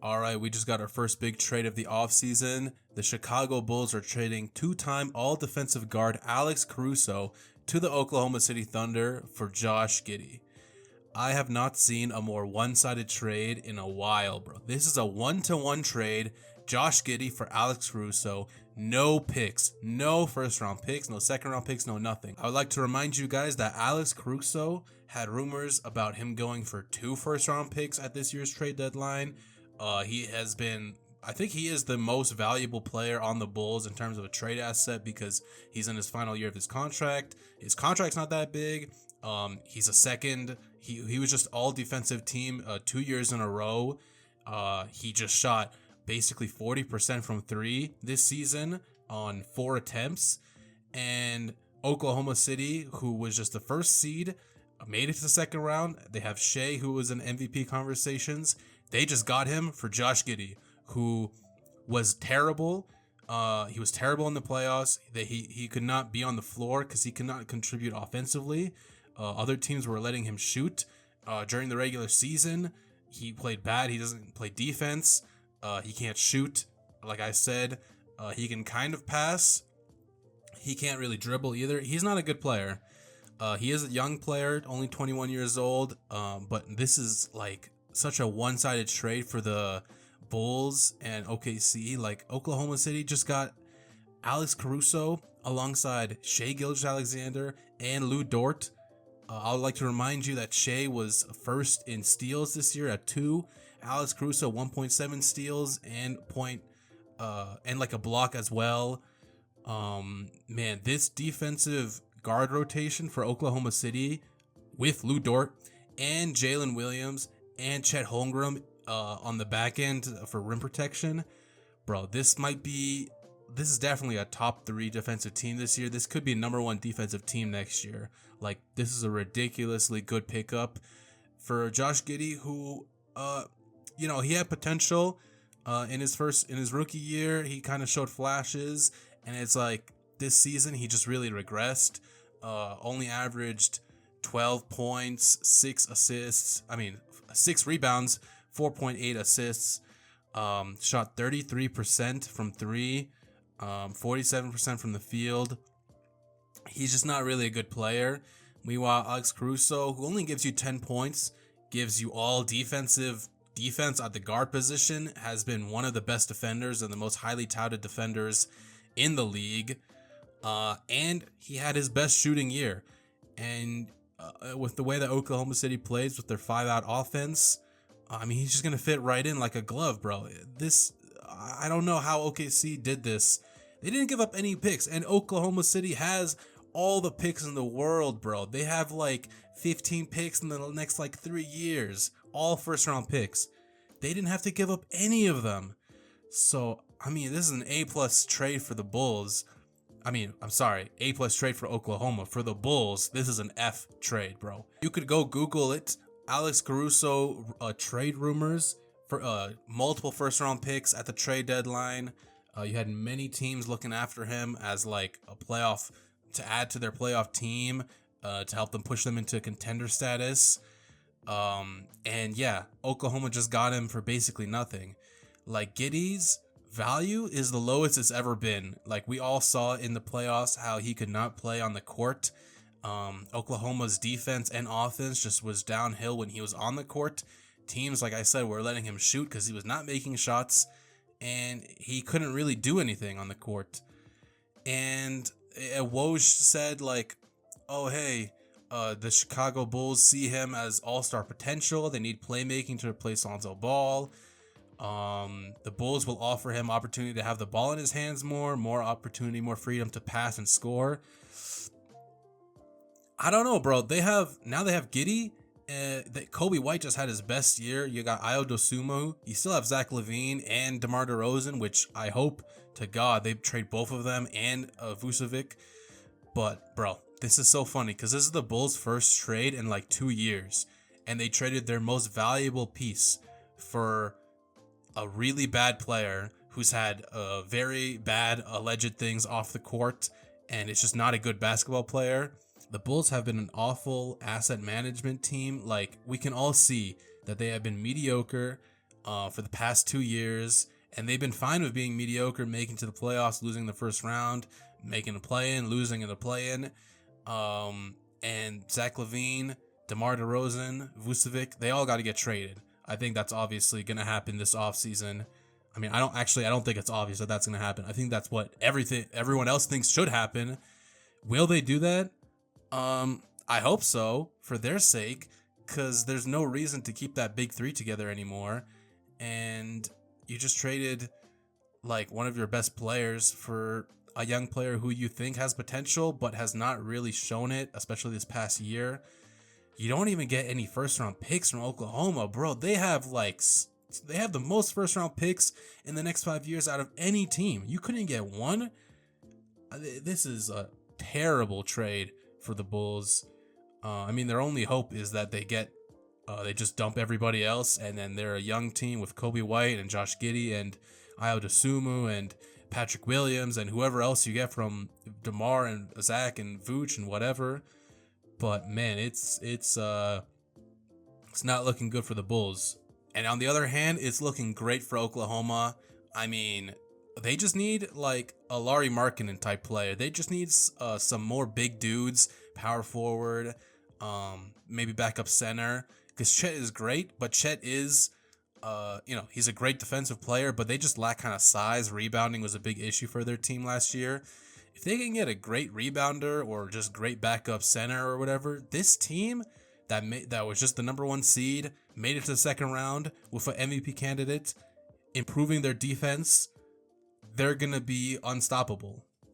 All right, we just got our first big trade of the offseason. The Chicago Bulls are trading two-time all-defensive guard Alex Caruso to the Oklahoma City Thunder for Josh Giddy. I have not seen a more one-sided trade in a while, bro. This is a one-to-one trade. Josh Giddy for Alex Caruso. No picks, no first-round picks, no second-round picks, no nothing. I would like to remind you guys that Alex Caruso had rumors about him going for 2 first-round picks at this year's trade deadline. He has been, I think he is the most valuable player on the Bulls in terms of a trade asset because he's in his final year of his contract. His contract's not that big. He's a second. He was just all defensive team 2 years in a row. He just shot basically 40% from 3 this season on 4 attempts. And Oklahoma City, who was just the first seed, made it to the second round. They have Shea, who was in MVP conversations. They just got him for Josh Giddy, who was terrible. He was terrible in the playoffs. He could not be on the floor because he could not contribute offensively. Other teams were letting him shoot. During the regular season, he played bad. He doesn't play defense. He can't shoot. Like I said, he can kind of pass. He can't really dribble either. He's not a good player. He is a young player, only 21 years old. But this is like such a one-sided trade for the Bulls and OKC. Like, Oklahoma City just got Alex Caruso alongside Shai Gilgeous-Alexander and Lou Dort. I would like to remind you that Shai was first in steals this year at 2. Alex Caruso 1.7 steals and like a block as well. Man, this defensive guard rotation for Oklahoma City with Lou Dort and Jalen Williams and Chet Holmgren on the back end for rim protection, bro, this is definitely a top 3 defensive team this year. This could be number 1 defensive team next year. Like, this is a ridiculously good pickup for Josh Giddy, who he had potential in his rookie year. He kind of showed flashes, and it's like this season he just really regressed. Only averaged 12 points, 6 assists. 6 rebounds, 4.8 assists. Shot 33% from 3, 47% from the field. He's just not really a good player. Meanwhile, Alex Caruso, who only gives you 10 points, gives you all defense at the guard position, has been one of the best defenders and the most highly touted defenders in the league. And he had his best shooting year. And with the way that Oklahoma City plays with their 5-out offense, he's just going to fit right in like a glove, bro. I don't know how OKC did this. They didn't give up any picks, and Oklahoma City has all the picks in the world, bro. They have like 15 picks in the next like 3 years, all first-round picks. They didn't have to give up any of them. So, this is an A+ trade for the Bulls. A+ trade for Oklahoma. For the Bulls, this is an F trade, bro. You could go Google it. Alex Caruso trade rumors for multiple first-round picks at the trade deadline. You had many teams looking after him as like a playoff, to add to their playoff team, to help them push them into contender status. And yeah, Oklahoma just got him for basically nothing. Like, Giddey's value is the lowest it's ever been. Like, we all saw in the playoffs how he could not play on the court. Oklahoma's defense and offense just was downhill when he was on the court. Teams, like I said, were letting him shoot because he was not making shots, and he couldn't really do anything on the court. And Woj said, like, oh, hey, the Chicago Bulls see him as all-star potential. They need playmaking to replace Lonzo Ball. The Bulls will offer him opportunity to have the ball in his hands more opportunity, more freedom to pass and score. I don't know, bro. They have Giddey. Kobe White just had his best year. You got Ayo Dosunmu. You still have Zach LaVine and DeMar DeRozan, which I hope to God they trade both of them, and Vucevic. But, bro, this is so funny because this is the Bulls' first trade in like 2 years, and they traded their most valuable piece for a really bad player who's had very bad alleged things off the court, and it's just not a good basketball player. The Bulls have been an awful asset management team. Like, we can all see that they have been mediocre for the past 2 years, and they've been fine with being mediocre, making to the playoffs, losing the first round, making a play-in, losing in the play-in. And Zach LaVine, DeMar DeRozan, Vucevic, they all got to get traded. I think that's obviously going to happen this offseason. I mean, I don't think it's obvious that that's going to happen. I think that's what everyone else thinks should happen. Will they do that? I hope so, for their sake, because there's no reason to keep that big three together anymore. And you just traded like one of your best players for a young player who you think has potential but has not really shown it, especially this past year. You don't even get any first round picks from Oklahoma, bro. They have the most first round picks in the next 5 years out of any team. You couldn't get one. This is a terrible trade for the Bulls. I mean, their only hope is that they just dump everybody else, and then they're a young team with Kobe White and Josh Giddy and Ayo Dosunmu and Patrick Williams and whoever else you get from DeMar and Zach and Vooch and whatever. But man, it's not looking good for the Bulls. And on the other hand, it's looking great for Oklahoma. I mean, they just need like a Lauri Markkanen type player. They just need some more big dudes, power forward, maybe backup center. Because Chet is great, but Chet is, he's a great defensive player, but they just lack kind of size. Rebounding was a big issue for their team last year. If they can get a great rebounder or just great backup center or whatever, this team that was just the number 1 seed, made it to the second round with an MVP candidate, improving their defense, they're going to be unstoppable.